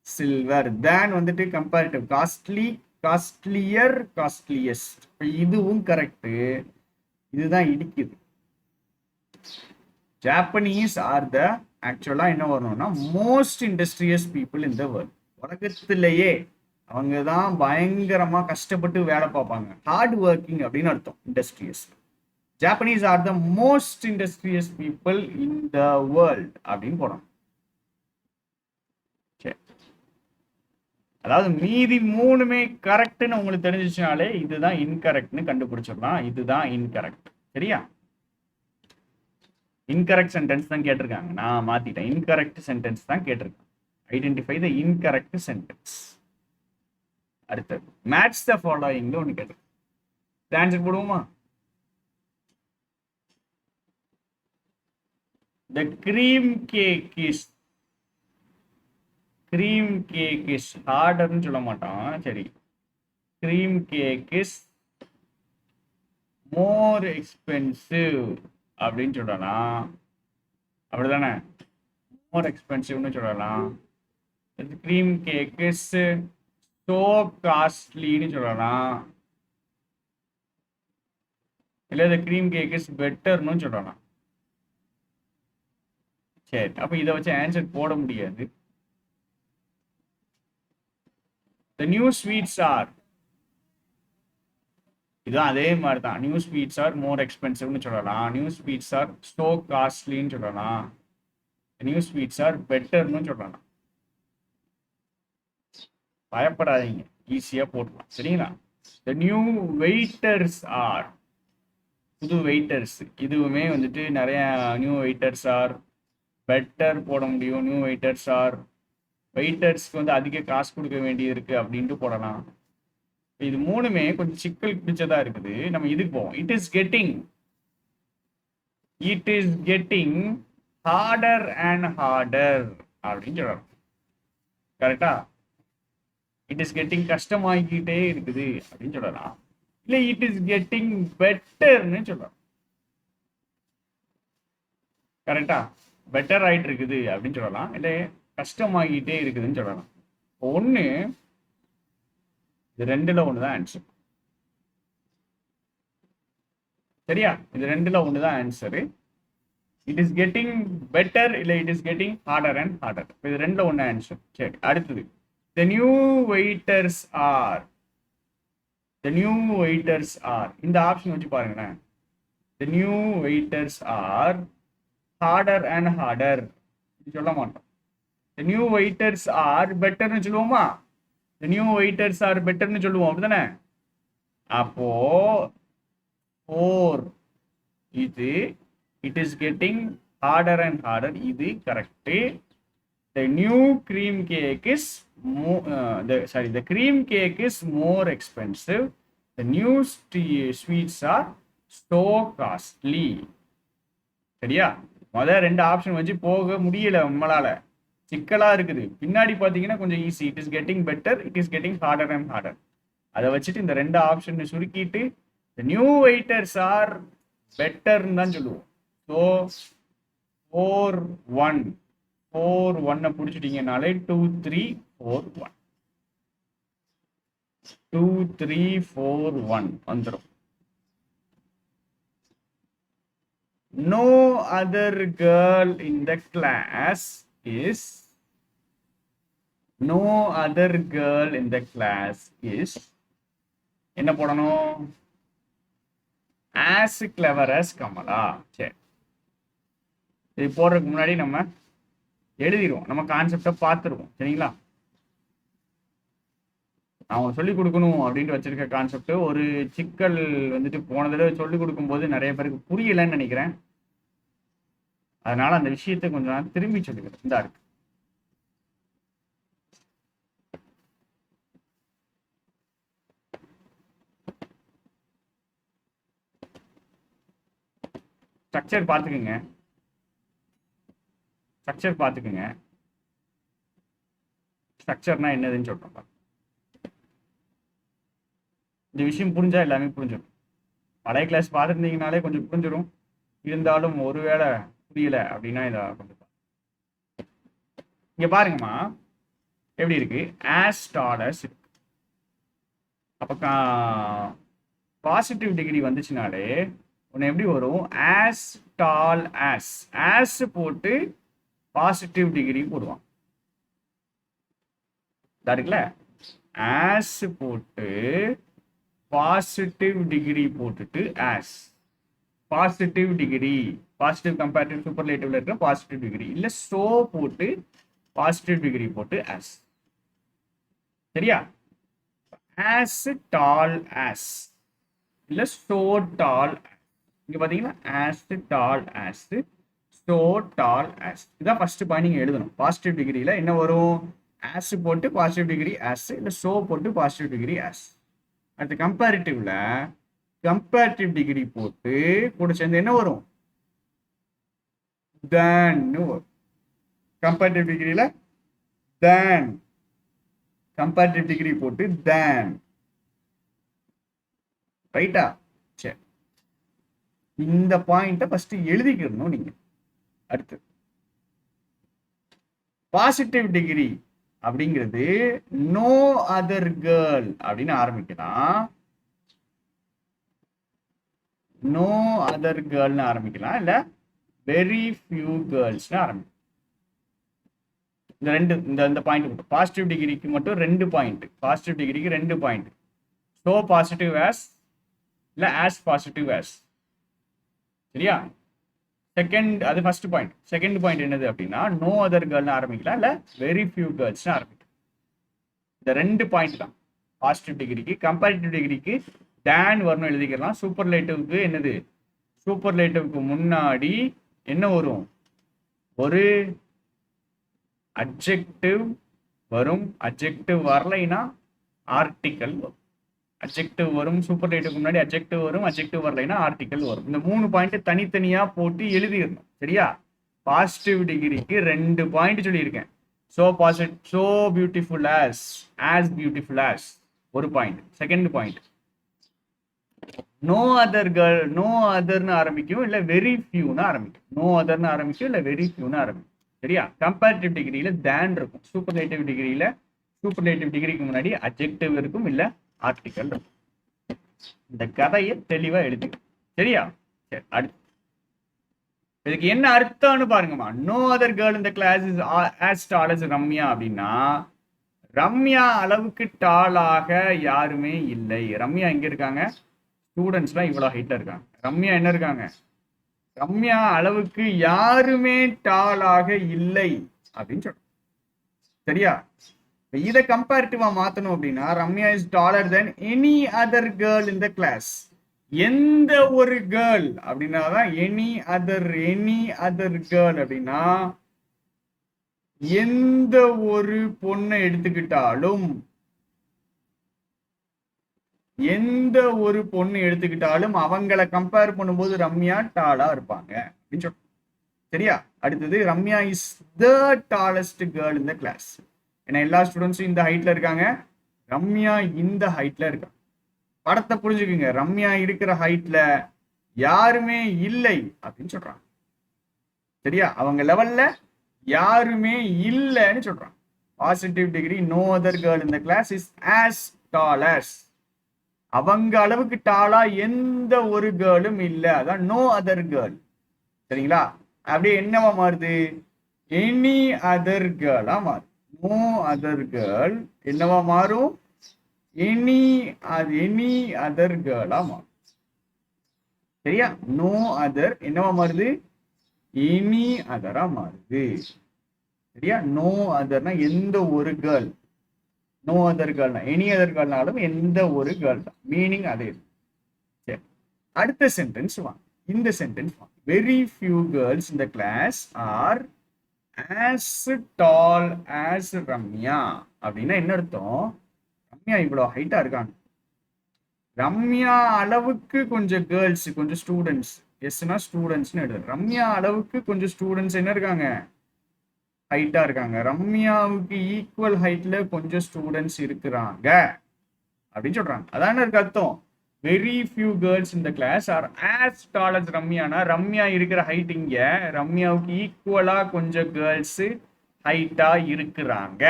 silver. Than வந்துட்டு கம்பேரிட்டிவ். Costly, costlier, costliest. இதுவும் கரெக்ட். இதுதான் இடிக்குது. ஜாப்பனீஸ் ஆர் த, ஆக்சுவலா என்ன வரணும்னா most industrious people in the world. உலகத்திலேயே அவங்க தான் பயங்கரமா கஷ்டப்பட்டு வேலை பார்ப்பாங்க. ஹார்ட் ஒர்க்கிங் அப்படின்னு அர்த்தம் industrious. Japanese are the most industrious people in the world அப்படின்னு போறோம். அதாவது மீதி மூணுமே கரெக்ட்னு உங்களுக்கு தெரிஞ்சிச்சுனாலே இதுதான் இன்கரெக்ட்னு கண்டுபிடிச்சிடலாம். இதுதான் இன்கரெக்ட், சரியா? இன்கரெக்ட் சென்டென்ஸ் தான் கேட்டிருக்காங்க, நான் மாத்திட்டேன். இன்கரெக்ட் சென்டென்ஸ் தான் கேட்டிருக்கேன். Identify the incorrect sentence. அடுத்தது மேட்ச் த ஃபாலோயிங்ல ஒன்று கேட்டிருக்கேன். ஆன்சர் போடுவோமா? The cream cake is, cream cake is ஹார்டர்னு சொல்ல மாட்டான், சரி. Cream cake is more expensive அப்படின்னு சொல்லலாம், அப்படிதானே? மோர் எக்ஸ்பென்சிவ்னு சொல்லலாம். கிரீம் கேக் இஸ் சோ காஸ்ட்லின்னு சொல்லலாம், இல்லை இந்த கிரீம் கேக் இஸ் பெட்டர்னு சொல்லலாம். சரி, அப்ப இதை வச்சு ஆன்சர் போட முடியாது. The new sweets are, இதுதான் அதே மாதிரி தான். நியூ ஸ்வீட்ஸ் ஆர் மோர் எக்ஸ்பென்சிவ்னு சொல்லலாம், நியூ ஸ்வீட்ஸ் ஆர் சோ காஸ்ட்லின்னு சொல்லலாம், நியூ ஸ்வீட்ஸ் ஆர் பெட்டர்னு சொல்லலாம். பயப்படாதீங்க, ஈஸியா போடலாம், சரிங்களா? The new waiters are, புது வெயிட்டர்ஸ். இதுவுமே வந்துட்டு நிறைய நியூ வெயிட்டர்ஸ் ஆர் பெட்டர் போட முடியும். நியூ வெயிட்டர்ஸ் ஆர், வெயிட்டர்ஸ்க்கு வந்து அதிக காசு கொடுக்க வேண்டியது இருக்கு அப்படின்ட்டு போடலாம். இது மூணுமே கொஞ்சம் சிக்கல் பிடிச்சதா இருக்குது. நம்ம இதுக்கு போவோம். It is getting harder and harder அப்படின்னு சொல்லலாம். கரெக்டா? இட் இஸ் கெட்டிங் கஷ்டமாகிக்கிட்டே இருக்குது அப்படின்னு சொல்லலாம். இல்ல இட் இஸ் கெட்டிங் பெட்டர்னு சொல்லலாம். கரெக்டா? பெட்டர் ஆயிட்டு இருக்குது அப்படின்னு சொல்லலாம். இல்ல கஷ்டமாகிட்டே இருக்குதுன்னு சொல்லலாம். ஒண்ணு, இது ரெண்டுல ஒண்ணுதான் ஆன்சர். சரியா? இது ரெண்டுல ஒண்ணுதான் answer. It is getting better இல்ல it is getting harder and harder. இது ரெண்டுல ஒண்ணு ஆன்சர். சரி, அடுத்தது the new waiters are இந்த ஆப்ஷன் வச்சு பாருங்களேன். the new waiters are harder and harder சொல்ல மாட்டோம். the new waiters are betterன்னு சொல்லுவோமா? the new waiters are betterன்னு சொல்லுவோம், அப்படிதானே? அப்போ 4 இது it is getting harder and harder, இது correct. the new cream cake is the cream cake is more expensive. the new sweets are so costly. சரியா? முதல் ரெண்டு option வச்சு போக முடியல, நம்மளால சிக்கலா இருக்குது. பின்னாடி பாத்தீங்கன்னா கொஞ்சம் easy. It is getting better, it is getting harder and harder. அதை வச்சுட்டு இந்த ரெண்டு ஆப்ஷன் சுருக்கிட்டு the new waiters are பெட்டர்ன்னு தான் சொல்லுவோம். ஸோ 4-1 பிடிச்சிட்டீங்கனாலே 2-3-4-1 2-3-4-1 வந்துடும். No other girl in the class is என்ன போடணும்? as clever as Kamala. சரி, இது போடுறதுக்கு முன்னாடி நம்ம எழுதிடுவோம். நம்ம கான்செப்டை பார்த்துருவோம். சரிங்களா? நான் உங்களுக்கு சொல்லிக் கொடுக்கணும் அப்படின்ட்டு வச்சிருக்க கான்செப்ட் ஒரு சிக்கல் வந்துட்டு போன தடவை சொல்லிக் கொடுக்கும்போது நிறைய பேருக்கு புரியலன்னு நினைக்கிறேன். அதனால அந்த விஷயத்தை கொஞ்சம் நான் திரும்பி சொல்லிக்கிறேன். இந்த இருக்கு ஸ்ட்ரக்சர் பார்த்துக்குங்க. ஸ்ட்ரக்சர்னா என்னதுன்னு சொல்றோம். இந்த விஷயம் புரிஞ்சா எல்லாமே புரிஞ்சிடும். பழைய கிளாஸ் பார்த்துருந்தீங்கனாலே கொஞ்சம் புரிஞ்சிடும். இருந்தாலும் ஒருவேளை புரியல அப்படின்னா இதை கொஞ்சம் இங்க பாருங்கம்மா, எப்படி இருக்கு? ஆஸ் டால் அஸ் இருக்கு. அப்ப பாசிட்டிவ் டிகிரி வந்துச்சுனாலே உன்னை எப்படி வரும்? ஆஸ் டால் ஆஸ் போட்டு பாசிட்டிவ் டிகிரி போடுவான். இருக்குல்ல, ஆஸ் போட்டு பாசிட்டிவ் டிகிரி போட்டுட்டு as positive degree, positive comparative சூப்பர்லேட்டிவ்ல இருக்கிற பாசிட்டிவ் டிகிரி, இல்ல சோ போட்டு பாசிட்டிவ் டிகிரி போட்டு ஆஸ். சரியா? ஆஸ் டால் ஆஸ் இல்ல சோ டால். இங்க பாத்தீங்கன்னா as tall as, so tall as. இதான் ஃபர்ஸ்ட் பாயிண்ட் நீங்க எழுதணும். பாசிட்டிவ் டிகிரியில என்ன வரும்? ஆஸ் போட்டு பாசிட்டிவ் டிகிரி ஆஸ், இல்ல சோ போட்டு பாசிட்டிவ் டிகிரி ஆஸ். அடுத்து கம்பேரிட்டிவ்ல கம்பேரிட்டிவ் டிகிரி போட்டு கூட சேர்ந்து என்ன வரும்? than வரும். கம்பேரிட்டிவ் டிகிரியில than, கம்பேரிட்டிவ் டிகிரி போட்டு than. ரைட்டா? சரி, இந்த பாயிண்ட ஃபர்ஸ்ட் எழுதிக்கணும் நீங்க. அடுத்து பாசிட்டிவ் டிகிரி அப்படிங்கிறது நோ அதர் கேர்ள் அப்படின்னு ஆரம்பிக்கலாம். நோ அதர் கேர்ள்னு ஆரம்பிக்கலாம், இல்ல வெரி ஃபியூ கேர்ள்ஸ்னு ஆரம்பிக்கலாம். இந்த ரெண்டு இந்த பாயிண்ட் மட்டும் பாசிட்டிவ் டிகிரிக்கு மட்டும் 2 பாயிண்ட். பாசிட்டிவ் டிகிரிக்கு 2 பாயிண்ட். ஸோ பாசிட்டிவ் ஆஸ் இல்ல ஆஸ் பாசிட்டிவ் ஆஸ். சரியா? செகண்ட், அது ஃபர்ஸ்ட் பாயிண்ட். செகண்ட் பாயிண்ட் என்னது அப்படின்னா நோ அதர் கேர்ள்னு ஆரம்பிக்கலாம், இல்ல வெரி ஃபியூ கேர்ள்ஸ்னு ஆரம்பிக்கலாம். இந்த 2 பாயிண்ட் தான் பாசிட்டிவ் டிகிரிக்கு. கம்பேரிட்டிவ் டிகிரிக்கு டேன் வரணும் எழுதிக்கலாம். சூப்பர்லேட்டிவ்க்கு என்னது? சூப்பர்லேட்டிவ்க்கு முன்னாடி என்ன வரும்? ஒரு அட்ஜெக்டிவ் வரும், அட்ஜெக்டிவ் வரலைன்னா ஆர்டிக்கல் வரும். அட்ஜெக்டிவ் வரும், சூப்பர்லேட்டிவ்க்கு முன்னாடி அட்ஜெக்டிவ் வரும், அட்ஜெக்டிவ் வரலைன்னா ஆர்டிக்கல் வரும். இந்த 3 பாயிண்ட் தனித்தனியா போட்டு எழுதிடணும். சரியா? பாசிட்டிவ் டிகிரிக்கு 2 பாயிண்ட் சொல்லியிருக்கேன். So positive, so beautiful as beautiful as ஒரு point. Second point, no other girl, no அதர்னு ஆரம்பிக்கும், இல்ல வெரி ஃபியூன்னு ஆரம்பிக்கும். நோ அதர்னு ஆரம்பிக்கும், இல்ல வெரி ஃபியூன்னு ஆரம்பிக்கும். சரியா? கம்பேரிட்டிவ் டிகிரியில தேன் இருக்கும், சூப்பர்லேட்டிவ் டிகிரியில சூப்பர்லேட்டிவ் டிகிரிக்கு முன்னாடி அட்ஜெக்டிவ் இருக்கும், இல்ல ஆர்டிக்கல் இருக்கும். இந்த கதையை தெளிவா எழுதி. சரியா? சரி, அடுத்து இதுக்கு என்ன அர்த்தம்னு பாருங்கம்மா. நோ அதர் கேர்ள் இந்த class is as tall as Ramya அப்படின்னா, ரம்யா அளவுக்கு டாலாக யாருமே இல்லை. ரம்யா எங்க இருக்காங்க? ஸ்டூடெண்ட்ஸ்லாம் இவ்வளவு ஹைட்ல இருக்காங்க. ரம்யா என்ன இருக்காங்க? ரம்யா அளவுக்கு யாருமே டாலாக இல்லை அப்படின்னு சொல்றோம். சரியா? இதை கம்பேரிட்டிவா மாத்தணும் அப்படின்னா, Ramya is taller than any other girl in the class. எந்த ஒரு கேர்ள் அப்படின்னாதான் எனி அதர் கேர்ள் அப்படின்னா, எந்த ஒரு பொண்ணை எடுத்துக்கிட்டாலும், எந்த ஒரு பொண்ணு எடுத்துக்கிட்டாலும் அவங்கள கம்பேர் பண்ணும்போது ரம்யா டாலா இருப்பாங்க அப்படின்னு சொல்றோம். சரியா? அடுத்தது, Ramya is the tallest girl in the class. ஏன்னா எல்லா ஸ்டூடெண்ட்ஸும் இந்த ஹைட்ல இருக்காங்க, ரம்யா இந்த ஹைட்ல இருக்காங்க. படத்தை புரிஞ்சுக்குங்க. ரம்யா இருக்கிற ஹைட்ல யாருமே இல்லை அப்படின்னு சொல்றாங்க. சரியா? அவங்க லெவல்ல யாருமே இல்லைன்னு சொல்றாங்க. Positive degree, no other girl in the class is as tall as. அவங்க அளவுக்கு டாலா எந்த ஒரு கேர்ளும் இல்ல, அதான் நோ அதர் கேர்ள். சரிங்களா? அப்படியே என்னவா மாறுது? எனி அதர் கேர்ளா மாறும். நோ அதர் கேர்ள் என்னவா மாறும்? எனி அதர் கேர்ளா மாறும். சரியா? நோ அதர் என்னவா மாறுது? எனி அதரா மாறுது. சரியா? நோ அதர்னா எந்த ஒரு கேர்ள், நோ அதர் கேர்ள்னா எனி அதர் கேர்ள்னாலும் எந்த ஒரு கேர்ள் தான். மீனிங் அதே. சரி, அடுத்த சென்டென்ஸ் வாங்க. இந்த சென்டென்ஸ் வாங்க. Very few girls in the class are as tall as Ramya அப்படின்னா என்ன அர்த்தம்? ரம்யா இவ்வளவு ஹைட்டா இருக்காங்க, ரம்யா அளவுக்கு கொஞ்சம் கேர்ள்ஸ், கொஞ்சம் ஸ்டூடெண்ட்ஸ், எஸ்னா ஸ்டூடெண்ட்ஸ்னு எழுது. ரம்யா அளவுக்கு கொஞ்சம் ஸ்டூடெண்ட்ஸ் என்ன இருக்காங்க? ஹைட்டா இருக்காங்க. ரம்யாவுக்கு ஈக்குவல் ஹைட்ல கொஞ்சம் ஸ்டூடெண்ட்ஸ் இருக்கிறாங்க அப்படின்னு சொல்றாங்க. அதான இருக்கு அர்த்தம். Very few girls in the class are as tall as ரம்யானா, ரம்யா இருக்கிற ஹைட் இங்க ரம்யாவுக்கு ஈக்குவலா கொஞ்சம் கேர்ள்ஸ் ஹைட்டா இருக்கிறாங்க.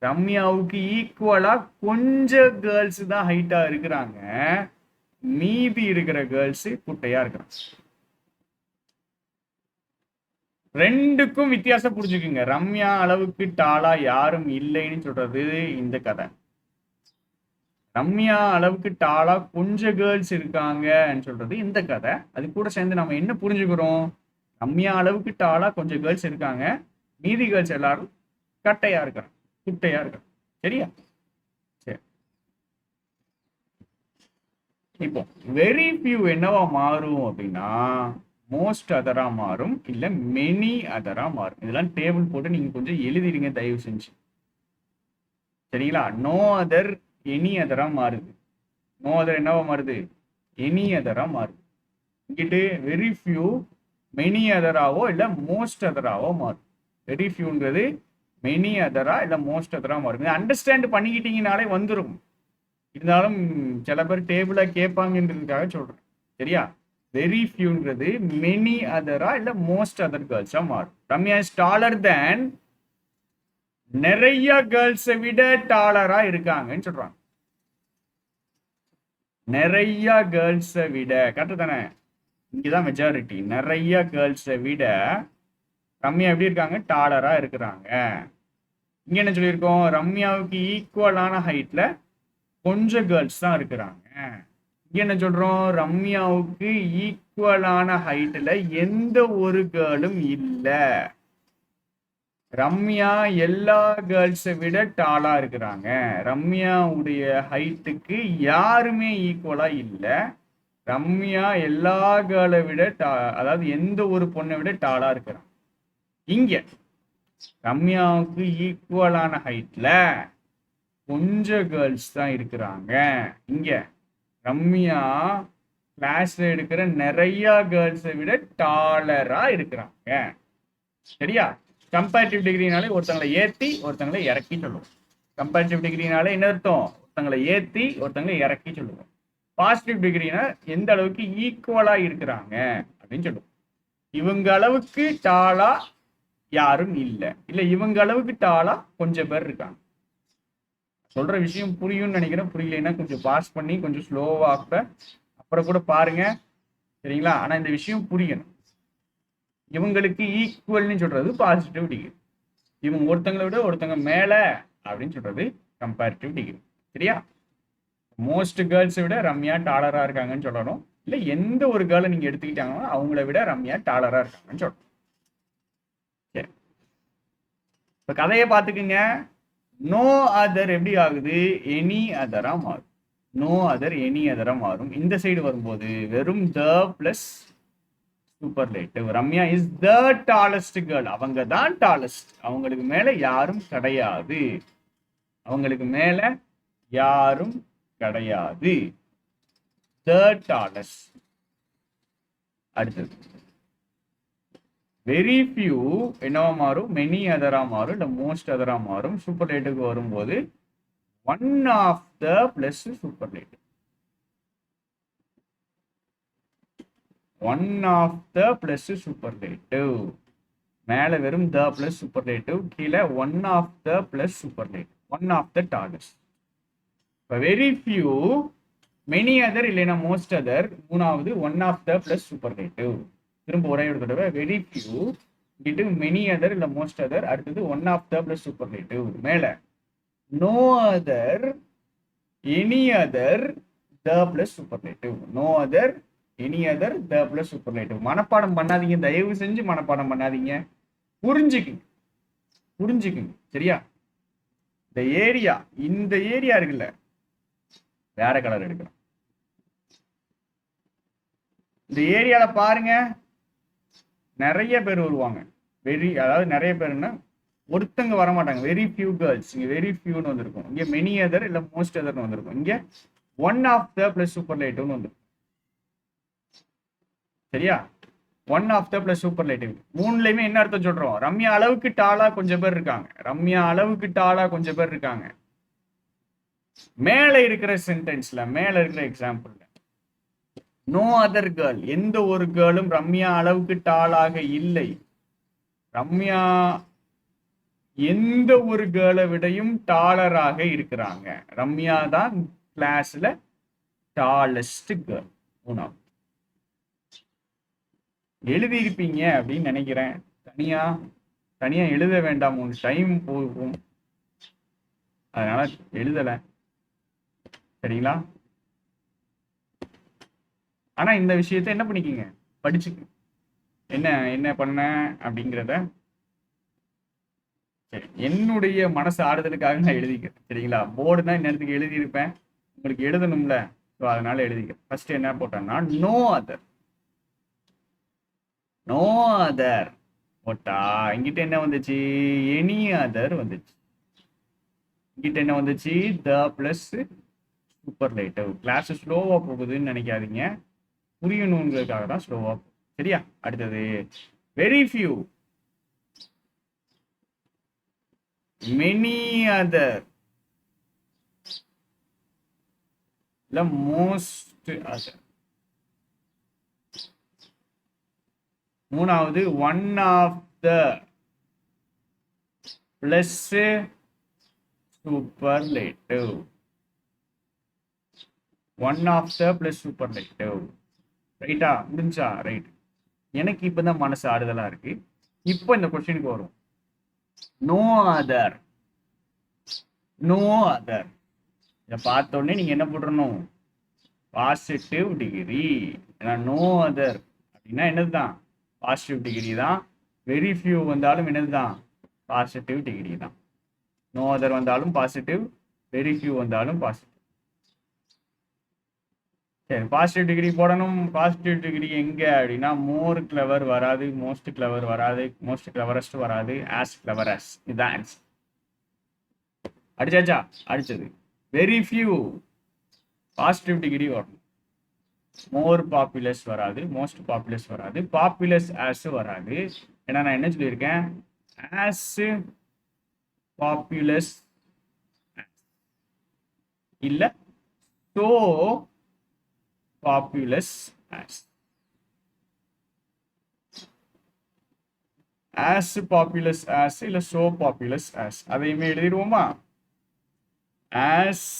ரம்யாவுக்கு ஈக்குவலா கொஞ்சம் கேர்ள்ஸ் தான் ஹைட்டா இருக்கிறாங்க, மீதி இருக்கிற கேர்ள்ஸ் குட்டையா இருக்கிறாங்க. ரெண்டுக்கும் வித்தியாசம் புரிஞ்சுக்குங்க. ரம்யா அளவுக்கு டாலா யாரும் இல்லைன்னு சொல்றது இந்த கதை. ரம்யா அளவுக்கு டாலா கொஞ்சம் கேர்ள்ஸ் இருக்காங்கன்னு சொல்றது இந்த கதை. அது கூட சேர்ந்து நம்ம என்ன புரிஞ்சுக்கிறோம்? ரம்யா அளவுக்கு டாலா கொஞ்சம் கேர்ள்ஸ் இருக்காங்க, மீதி கேர்ள்ஸ் எல்லாரும் கட்டையா இருக்கிறாங்க, குட்டையா இருக்கிறாங்க. சரியா? சரி, இப்போ வெரி ஃபியூ என்னவா மாறும் அப்படின்னா, மோஸ்ட் அதரா மாறும், இல்ல மெனி அதரா மாறும். இதெல்லாம் டேபிள் போட்டு நீங்க கொஞ்சம் எழுதிடுங்க தயவு செஞ்சு. சரிங்களா? நோ அதர் எனி அதரா மாறுது. நோ அதர் என்னவா மாறுது? எனி அதரா மாறுது. இங்கிட்டு வெரி ஃபியூ மெனி அதராவோ இல்ல மோஸ்ட் அதராவோ மாறும். வெரி ஃபியூன்றது மெனி அதரா இல்ல மோஸ்ட் அதரா மாறும். இதை அண்டர்ஸ்டாண்ட் பண்ணிக்கிட்டீங்கனாலே வந்துடும். இருந்தாலும் சில பேர் டேபிளா கேட்பாங்கன்றதுக்காக சொல்றேன். சரியா? வெரி ஃபியூன்றது மெனி அதரா இல்ல மோஸ்ட் அதர் கேர்ள்ஸா மாறும். ரம்யா இஸ் டாலர் தேன், நிறைய கேர்ள்ஸை விட டாலரா இருக்காங்கன்னு சொல்றாங்க. நிறைய கேர்ள்ஸை விட, கரெக்ட் தானே? இங்கதான் மெஜாரிட்டி. நிறைய கேர்ள்ஸை விட ரம்யா எப்படி இருக்காங்க? டாலரா இருக்கிறாங்க. இங்க என்ன சொல்லியிருக்கோம்? ரம்யாவுக்கு ஈக்குவலான ஹைட்ல கொஞ்சம் கேர்ள்ஸ் தான் இருக்கிறாங்க. இங்க என்ன சொல்றோம்? ரம்யாவுக்கு ஈக்குவலான ஹைட்ல எந்த ஒரு கேர்ளும் இல்ல. ரம்யா எல்லா கேர்ள்ஸை விட டாலா இருக்கிறாங்க. ரம்யாவுடைய ஹைட்டுக்கு யாருமே ஈக்குவலா இல்ல. ரம்யா எல்லா கேர்ளை விட அதாவது எந்த ஒரு பொண்ணை விட டாலா இருக்கிறாங்க. இங்க ரம்யாவுக்கு ஈக்குவலான ஹைட்ல கொஞ்சம் கேர்ள்ஸ் தான் இருக்கிறாங்க. இங்க ரம்யா கிளாஸ்ல எடுக்கிற நிறைய கேர்ள்ஸை விட டாலரா இருக்கிறாங்க. சரியா? கம்பேரிட்டிவ் டிகிரினாலே ஒருத்தங்களை ஏத்தி ஒருத்தங்களை இறக்கி சொல்லுவோம். கம்பேரிட்டிவ் டிகிரினாலே என்ன அர்த்தம்? ஒருத்தங்களை ஏத்தி ஒருத்தங்களை இறக்கி சொல்லுவோம். பாசிட்டிவ் டிகிரினா எந்த அளவுக்கு ஈக்குவலா இருக்கிறாங்க அப்படின்னு சொல்லுவோம். இவங்க அளவுக்கு டாலா யாரும் இல்ல இவங்க அளவுக்கு டாலா கொஞ்சம் பேர் இருக்காங்க. சொல்ற விஷயம் புரியும்னு நினைக்கிறேன். புரியலைன்னா கொஞ்சம் பாஸ் பண்ணி கொஞ்சம் ஸ்லோவா அப்புறம் கூட பாருங்க. சரிங்களா? ஆனா இந்த விஷயம் புரியணும். இவங்களுக்கு ஈக்குவல்னு சொல்றது பாசிட்டிவ் டிகிரி. இவங்க ஒருத்தங்களை விட ஒருத்தங்க மேல அப்படின்னு சொல்றது கம்பேரிட்டிவ் டிகிரி. சரியா? மோஸ்ட் கேர்ள்ஸை விட ரம்யா டாலரா இருக்காங்கன்னு சொல்லணும். இல்ல எந்த ஒரு கேர்ளை நீங்க எடுத்துக்கிட்டாங்கன்னா அவங்கள விட ரம்யா டாலரா இருக்காங்கன்னு சொல்லணும். சரி, இப்ப கதையை பார்த்துக்குங்க. நோ அதர் எப்படி ஆகுது? எனி அதரா மாறும். நோ அதர் எனி அதரா மாறும். இந்த சைடு வரும்போது வெறும் the plus superlative. Ramya is the tallest girl. அவங்க தான் டாலஸ்ட். அவங்களுக்கு மேல யாரும் கிடையாது. அவங்களுக்கு மேல யாரும் கிடையாது. த டாலஸ்ட். அடுத்தது வெரி ஃபியூ என்னவா மாறும்? மெனி அதரா மாறும். இல்ல மோஸ்ட் அதரா மாறும். சூப்பர்லேட்டிவ்க்கு வரும்போது one of the plus superlative. One of the plus superlative. மேல வெறும் த பிளஸ் சூப்பர்லேட்டிவ், கீழே one of the plus superlative. One of the tallest. இப்போ வெரி ஃபியூ, மெனி அதர் இல்லைன்னா மோஸ்ட் அதர். மூணாவது one of the plus superlative. திரும்ப ஒரே ஒரு தடவை வெரி ஃபியூ இங்கிட்டு மெனி அதர் இல்ல மோஸ்ட் அதர். அடுத்தது one of the plus superlative. மேல no other any other the plus superlative. No other any other the plus superlative. மனப்பாடம் பண்ணாதீங்க, தயவு செஞ்சு மனப்பாடம் பண்ணாதீங்க. புரிஞ்சுக்குங்க, புரிஞ்சுக்குங்க. சரியா? இந்த ஏரியா இருக்குல்ல, வேற கலர் எடுக்கலாம். இந்த ஏரியால பாருங்க நிறைய பேர் வருவாங்க. அதாவது நிறைய பேருன்னா ஒருத்தங்க வர மாட்டாங்க. Very few girls. இங்க வெரி ஃபியூன்னு வந்திருக்கும். இங்க மெனி அதர் இல்ல மோஸ்ட் அதர்னு வந்திருக்கும். இங்க ஒன் ஆஃப் த பிளஸ் சூப்பர்லேட்டிவ்னு வந்திருக்கும். சரியா? One of the plus superlative. மூணுலயுமே என்ன அர்த்தம் சொல்றோம்? ரம்யா அளவுக்கு டாலா கொஞ்சம் பேர் இருக்காங்க. ரம்யா அளவுக்கு டாலா கொஞ்சம் பேர் இருக்காங்க. மேல இருக்கிற சென்டென்ஸ்ல, மேல இருக்கிற எக்ஸாம்பிள்ல நோ அதர் கேர்ள், எந்த ஒரு கேர்ளும் ரம்யா அளவுக்கு டாலாக இல்லை. ரம்யா எந்த ஒரு கேர்ளை விடையும் டாலராக இருக்கிறாங்க. ரம்யா தான் கிளாஸ்ல டாலஸ்ட் கேர்ள். மூணாவது எழுதியிருப்பீங்க அப்படின்னு நினைக்கிறேன். தனியா எழுத வேண்டாம், உங்களுக்கு டைம் போகும், அதனால எழுதல. சரிங்களா? ஆனா இந்த விஷயத்த என்ன பண்ணிக்கீங்க, படிச்சுக்கு என்ன என்ன பண்ண அப்படிங்கிறத. சரி, என்னுடைய மனசு ஆறுதலுக்காக நான் எழுதிக்கிறேன். சரிங்களா? போர்டு தான் நேரத்துக்கு எழுதியிருப்பேன், உங்களுக்கு எழுதணும்ல, ஸோ அதனால எழுதிக்கிறேன். ஃபர்ஸ்ட் என்ன போட்டேன்னா நோ அதர். நோ அதர் போட்டா இங்கிட்ட என்ன வந்துச்சு? எனி அதர் வந்துச்சு. இங்கிட்ட என்ன வந்துச்சு? த பிளஸ் சூப்பர்லேட்டிவ். கிளாஸ் ஸ்லோவா போகுதுன்னு நினைக்காதீங்க, புரியணுங்கிறதுக்காக தான் ஸ்லோவா போகுது. சரியா? அடுத்தது வெரி ஃபியூ, மெனி அதர் இல்ல மோஸ்ட் அதர். மூணாவது one of the plus superlative. One of the plus superlative. ரைட்டா? முடிஞ்சா? ரைட். எனக்கு இப்பதான் மனசு ஆறுதலா இருக்கு. இப்போ இந்த கொஸ்டினுக்கு வரும். No other, no other. இதை பார்த்த உடனே நீங்க என்ன போட்டுறணும்? Positive degree. ஏன்னா நோ அதர் அப்படின்னா என்னதுதான்? பாசிட்டிவ் டிகிரி தான். வெரி ஃபியூ வந்தாலும் என்னதுதான்? பாசிட்டிவ் டிகிரி தான். நோ அதர் வந்தாலும் பாசிட்டிவ், வெரி ஃபியூ வந்தாலும் பாசிட்டிவ். சரி, பாசிட்டிவ் டிகிரி போடணும். பாசிட்டிவ் டிகிரி எங்க அப்படின்னா மோர் கிளவர் வராது, மோஸ்ட் கிளவர் வராது, மோஸ்ட் கிளவரஸ்ட் வராது, ஆஸ் கிளவரஸ். இதுதான் ஆன்சர். அடிச்சாச்சா? அடிச்சது. வெரி ஃபியூ பாசிட்டிவ் டிகிரி வரணும். மோர் பாப்புலஸ் வராது, மோஸ்ட் பாப்புலஸ் வராது, பாப்புலஸ் ஆஸ் வராது. ஏன்னா நான் என்ன சொல்லியிருக்கேன், ஆஸ் பாப்புலஸ் இல்ல so populous as populous as இல்ல சோ பாப்புலஸ் ஆஸ். அதையுமே எழுதிடுவோமா? ஆஸ்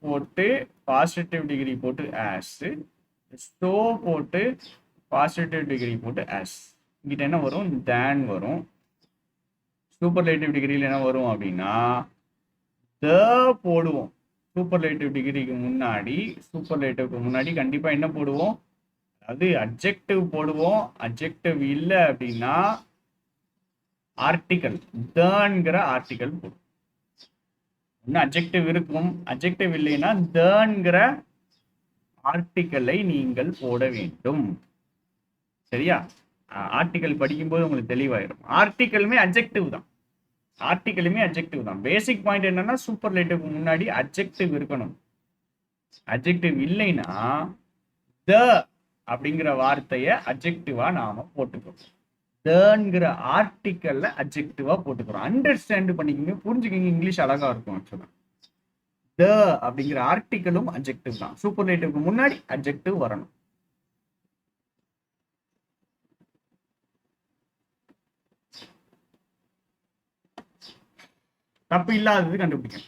போட்டு பாசிட்டிவ் டிகிரி போட்டு ஆஸ், சோ போட்டு பாசிட்டிவ் டிகிரி போட்டு ஆஸ். இங்கிட்ட என்ன வரும்? தேன் வரும். சூப்பர்லேட்டிவ் டிகிரியில் என்ன வரும் அப்படின்னா த போடுவோம். சூப்பர்லேட்டிவ் டிகிரிக்கு முன்னாடி, சூப்பர்லேட்டிவ்க்கு முன்னாடி கண்டிப்பா என்ன போடுவோம்? அது அட்ஜெக்டிவ் போடுவோம். அட்ஜெக்டிவ் இல்லை அப்படின்னா ஆர்டிகல், தங்கிற ஆர்டிகல் போடுவோம். இன்னும் அட்ஜெக்டிவ் இருக்கும், அட்ஜெக்டிவ் இல்லைன்னா தங்கிற ஆர்டிகலை நீங்கள் போட வேண்டும். சரியா? ஆர்டிகல் படிக்கும்போது உங்களுக்கு தெளிவாயிரும். ஆர்டிகலுமே அட்ஜெக்டிவ் தான். ஆர்டிகலுமே அட்ஜெக்டிவ் தான். பேசிக் பாயிண்ட் என்னன்னா சூப்பர்லேட்டிவ்க்கு முன்னாடி அட்ஜெக்டிவ் இருக்கணும். அட்ஜெக்டிவ் இல்லைன்னா த அப்படிங்கிற வார்த்தையை அட்ஜெக்டிவா நாம போட்டுக்கிறோம். தங்கிற ஆர்டிக்கல்ல அட்ஜெக்டிவா போட்டுக்கிறோம். அண்டர்ஸ்டாண்ட் பண்ணிக்கோங்க, புரிஞ்சுக்கிங்க. இங்கிலீஷ் அழகா இருக்கும். ஆக்சுவலா த அப்படிங்கிற ஆர்டிக்கலும் அட்ஜெக்டிவ் தான். சூப்பர்லேட்டிவ்க்கு முன்னாடி அட்ஜெக்டிவ் வரணும். தப்பு இல்லாதது கண்டுபிடிக்கணும்.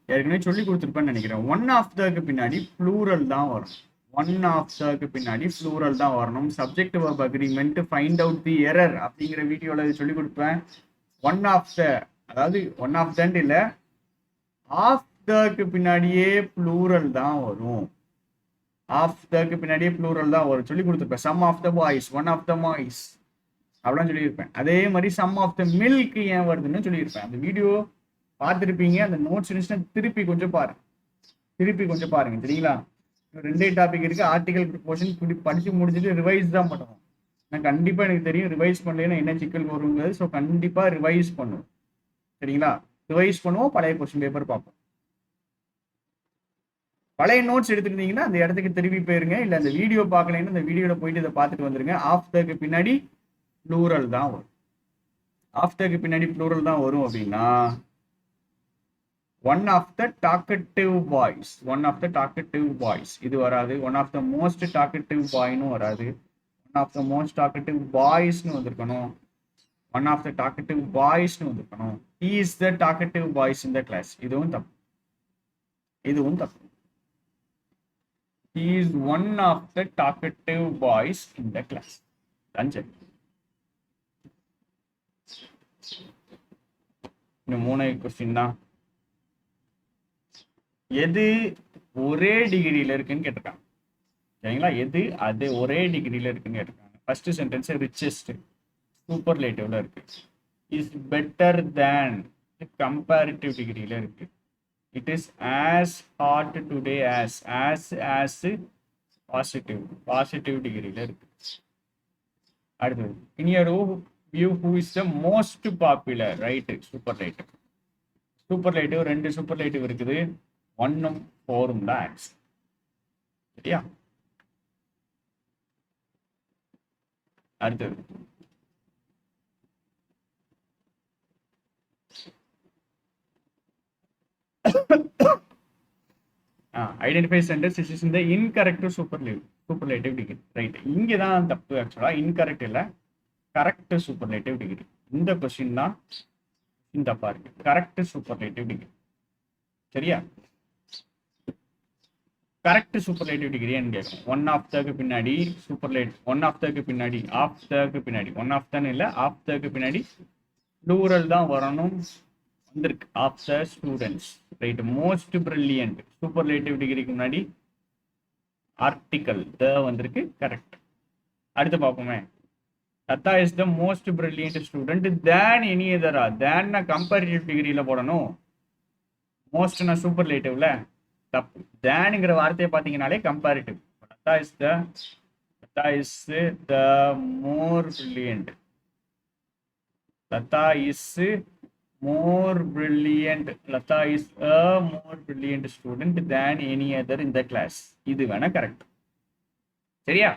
ஏற்கனவே சொல்லி கொடுத்துருப்பேன்னு நினைக்கிறேன். ஒன் ஆஃப் தக்கு பின்னாடி ப்ளூரல் தான் வரும். ஒன் ஆஃப் தக்கு பின்னாடி ப்ளூரல் தான் வரணும். Subject வர்ப் agreement, find out the error அப்படிங்கிற வீடியோவில் சொல்லி கொடுப்பேன். ஒன் ஆஃப் த, அதாவது ஒன் ஆஃப் தண்ட் இல்லை, ஆஃப் தக்கு பின்னாடியே ப்ளூரல் தான் வரும். ஆஃப் தக்கு பின்னாடியே ப்ளூரல் தான் வரும். சொல்லி கொடுத்துருப்பேன். Some of the boys, one of the boys அப்படிலாம் சொல்லியிருப்பேன். அதே மாதிரி சம் ஆஃப் த மில்க் ஏன் வருதுன்னு சொல்லியிருப்பேன். அந்த வீடியோ பார்த்துருப்பீங்க. அந்த நோட்ஸ் இருந்துச்சுன்னா திருப்பி கொஞ்சம் பாருங்க. சரிங்களா? ரெண்டே டாபிக் இருக்கு. ஆர்டிகல் ப்ரொபோஷன் படிச்சு முடிச்சுட்டு ரிவைஸ் தான் பண்ணணும். நான் கண்டிப்பா எனக்கு தெரியும் ரிவைஸ் பண்ணலைன்னா என்ன சிக்கல் வருங்கிறது. ஸோ கண்டிப்பா ரிவைஸ் பண்ணுவோம். சரிங்களா? ரிவைஸ் பண்ணுவோம். பழைய கொஸ்டின் பேப்பர் பார்ப்போம். பழைய நோட்ஸ் எடுத்துருந்தீங்கன்னா அந்த இடத்துக்கு திருப்பி போயிருங்க. இல்லை அந்த வீடியோ பார்க்கலைன்னா அந்த வீடியோவில் போயிட்டு இதை பார்த்துட்டு வந்துருங்க. ஆஃப்டருக்கு பின்னாடி ப்ளூரல் தான் வரும். ஆஃப்டருக்கு பின்னாடி ப்ளூரல் தான் வரும் அப்படின்னா one of the talkative boys, one of the talkative boys இது வராது. One of the most talkative பாய்னு வராது. One of the most talkative பாய்ஸ்னு வந்திருக்கணும். ஒன் ஆஃப் த டாக்கட்டிவ் பாய்ஸ்னு வந்திருக்கணும். He is the talkative boys in the class. இதுவும் தப்பு. இதுவும் தப்பு. He is one of the talkative boys in the class. Danjay. இந்த மூணாவது கொஸ்டின் தான். எது ஒரே டிகிரியில இருக்குன்னு கேட்டிருக்காங்க. சரிங்களா? எது அது ஒரே டிகிரியில இருக்குன்னு கேட்டிருக்காங்க. ஃபர்ஸ்ட் சென்டென்ஸ் ரிச்சஸ்ட் சூப்பர்லேட்டிவ்ல இருக்கு. இஸ் பெட்டர் தேன் கம்பேரிட்டிவ் டிகிரியில இருக்கு. It is as hot today as positive டிகிரியில இருக்கு. அடுத்தது in your view who is the most popular, right? Superlative ரெண்டு சூப்பர்லேட்டிவ் இருக்குது. 1ம் 4ம் தான் ஆன்சர். சரியா? அடுத்தது ஐடென்டிஃபை சென்டென்ஸ் இஸ் இந்த இன்கரெக்ட் சூப்பர்லேட்டிவ் டிகிரி. ரைட், இங்கே தான் தப்பு. ஆக்சுவலா இன்கரெக்ட் இல்லை, கரெக்ட் சூப்பர்லேட்டிவ் டிகிரி. இந்த கொஸ்டின் தான் தப்பா இருக்கு. Correct superlative degree. சரியா? கரெக்ட் சூப்பர்லேட்டிவ் டிகிரின்னு கேட்கணும். ஒன் ஆஃப் தக்கு பின்னாடி சூப்பர்லேட்டிவ், ஒன் ஆஃப் தக்கு பின்னாடி ஆஃப் தக்கு பின்னாடி, ஒன் ஆஃப் தான் இல்லை ஆஃப் தக்கு பின்னாடி ப்ளூரல் தான் வரணும். வந்திருக்கு of the students. Right, most brilliant superlative டிகிரிக்கு முன்னாடி ஆர்டிகல் த வந்திருக்கு. கரெக்ட். அடுத்து பார்ப்போமே. Datta is the most brilliant student than any அதரா. தேன்னா கம்பேரிட்டிவ் டிகிரியில போடணும். மோஸ்ட்னா சூப்பர்லேட்டிவ்ல. தப்பு. தேன்ங்கிற வார்த்தையை பார்த்தீங்கன்னாலே comparative. Lata is the more brilliant. Lata is more brilliant. Lata is a more brilliant student than any other in the class. இது வேணா கரெக்ட். சரியா?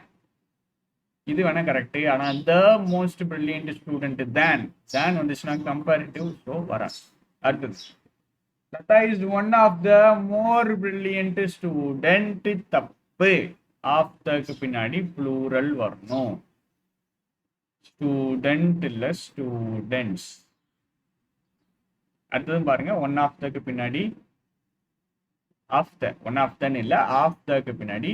இது வேணா கரெக்ட். ஆனா the most brilliant student than வந்துச்சுன்னா கம்பேரிட்டிவ், ஸோ வராது. அடுத்தது, Lata is one of the more brilliant student. தப்பு. ஆஃப்டருக்கு பின்னாடி ப்ளூரல் வரணும். ஸ்டூடெண்ட் இல்ல ஸ்டூடெண்ட்ஸ். அடுத்ததும் பாருங்க, ஒன் ஆஃப் தக்கு பின்னாடி ஒன் ஆஃப் தன் இல்ல ஆஃப் தக்கு பின்னாடி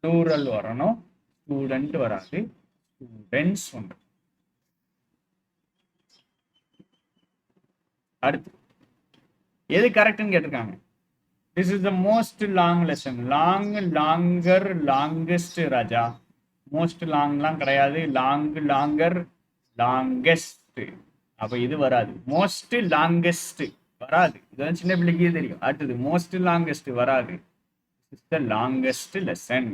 ப்ளூரல் வரணும். ஸ்டூடெண்ட் வராது, ஸ்டூடெண்ட்ஸ் ஒன்று. அடுத்து எது கரெக்ட்னு கேட்டிருக்காங்க. This is the most long lesson. Longer longest Raja. Most லாங்லாம் கிடையாது. Longer longest. அப்ப இது வராது. மோஸ்ட் லாங்கஸ்ட் வராது. இதெல்லாம் சின்ன பிள்ளைக்கே தெரியும். அடுத்தது மோஸ்ட் லாங்கஸ்ட் வராது. Longest lesson.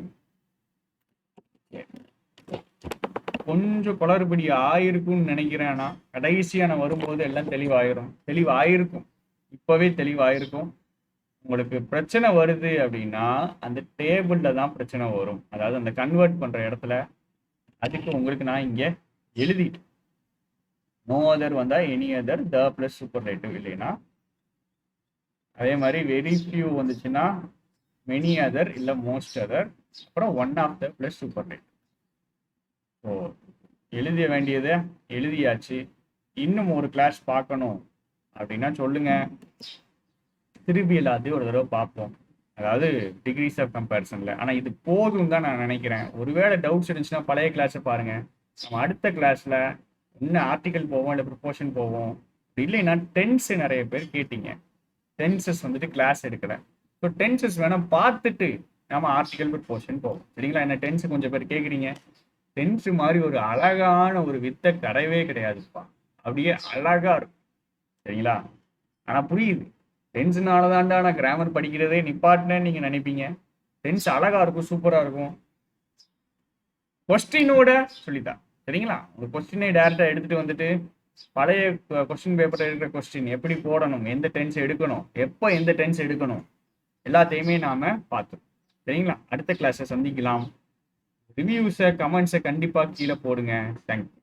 கொஞ்சம் குளறுபடி ஆயிருக்கும்னு நினைக்கிறேன்னா கடைசியான வரும்போது எல்லாம் தெளிவாயிருக்கும். இப்பவே தெளிவாயிருக்கும். உங்களுக்கு பிரச்சனை வருது அப்படின்னா அந்த டேபிள்ல தான் பிரச்சனை வரும். அதாவது அந்த கன்வெர்ட் பண்ற இடத்துல அதுக்கு உங்களுக்கு நான் இங்க எழுதிட்டு நோ அதர் வந்தா any other the plus superlative இல்லைன்னா, அதே மாதிரி வெரி ஃபியூ வந்துச்சுன்னா மெனி அதர் இல்ல மோஸ்ட் அதர், அப்புறம் one of the plus superlative. So எழுத வேண்டியதை எழுதியாச்சு. இன்னும் ஒரு கிளாஸ் பார்க்கணும் அப்படின்னா சொல்லுங்க, திருப்பி எல்லாத்தையும் ஒரு தடவை பார்ப்போம். அதாவது டிகிரிஸ் ஆஃப் கம்பேரிசன்ல. ஆனால் இது போதும் தான் நான் நினைக்கிறேன். ஒருவேளை டவுட்ஸ் இருந்துச்சுன்னா பழைய கிளாஸை பாருங்க. நம்ம அடுத்த கிளாஸ்ல இன்னும் ஆர்டிகல் போவோம், இல்லை ப்ரொபோஷன் போவோம். இல்லைன்னா டென்ஸ் நிறைய பேர் கேட்டீங்க. டென்சஸ் வந்துட்டு கிளாஸ் எடுக்கிறேன். ஸோ டென்சஸ் வேணா பார்த்துட்டு நம்ம ஆர்டிகல் ப்ரொபோஷன் போவோம். சரிங்களா? என்ன டென்ஸ் கொஞ்சம் பேர் கேட்குறீங்க. டென்ஸ் மாதிரி ஒரு அழகான ஒரு வித்தை கிடையவே கிடையாதுப்பா. அப்படியே அழகா இருக்கும். சரிங்களா? ஆனால் புரியுது, டென்ஸ்னால தான்டா நான் கிராமர் படிக்கிறதே நிப்பாட்டினேன்னு நீங்க நினைப்பீங்க. டென்ஸ் அழகா இருக்கும், சூப்பரா இருக்கும். கொஸ்டினோட சொல்லித்தான். சரிங்களா? உங்க கொஸ்டினை டைரக்டா எடுத்துட்டு வந்துட்டு பழைய கொஸ்டின் பேப்பர்ல இருக்கிற கொஸ்டின் எப்படி போடணும், எந்த டென்ஸ் எடுக்கணும், எப்போ எந்த டென்ஸ் எடுக்கணும், எல்லாத்தையுமே நாம பார்த்தோம். சரிங்களா? அடுத்த கிளாஸை சந்திக்கலாம். ரிவ்யூஸை கமெண்ட்ஸை கண்டிப்பா கீழே போடுங்க. தேங்க்யூ.